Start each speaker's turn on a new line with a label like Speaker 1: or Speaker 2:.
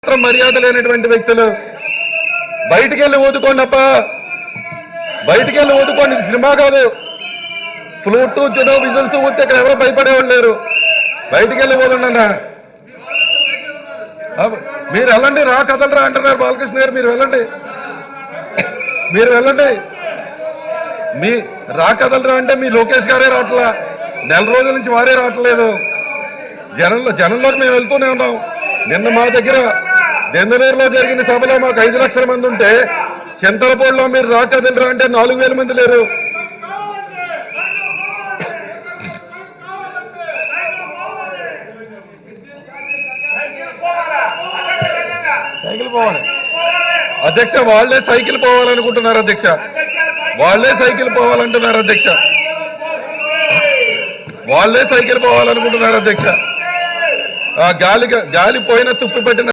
Speaker 1: ఏమాత్రం మర్యాద లేనటువంటి వ్యక్తులు. బయటికి వెళ్ళి ఊదుకోండి అప్ప, బయటికి వెళ్ళి ఊదుకోండి. ఇది సినిమా కాదు. ఫ్లూట్ జుడో విజువల్స్ ఊతే ఇక్కడ ఎవరో భయపడేవాళ్ళు లేరు. బయటికి వెళ్ళి ఊదండి అన్న. మీరు వెళ్ళండి, రా కదలరా అంటున్నారు బాలకృష్ణ గారు. మీరు వెళ్ళండి, మీరు వెళ్ళండి. మీ రా కదలరా అంటే మీ లోకేష్ గారే రావట్లా, నెల రోజుల నుంచి వారే రావట్లేదు. జనంలోకి మేము వెళ్తూనే ఉన్నాం. నిన్న మా దగ్గర దెందలూరులో జరిగిన సభలో మాకు 5 లక్షల మంది ఉంటే చింతలపూడిలో మీరు రా కదలరా అంటే 4,000 మంది లేరు. సైకిల్ పోవాలి అధ్యక్ష, వాళ్లే సైకిల్ పోవాలనుకుంటున్నారు అధ్యక్ష, వాళ్లే సైకిల్ పోవాలంటున్నారు అధ్యక్ష, వాళ్లే సైకిల్ పోవాలనుకుంటున్నారు అధ్యక్ష. గాలి పోయిన తుప్పు పెట్టిన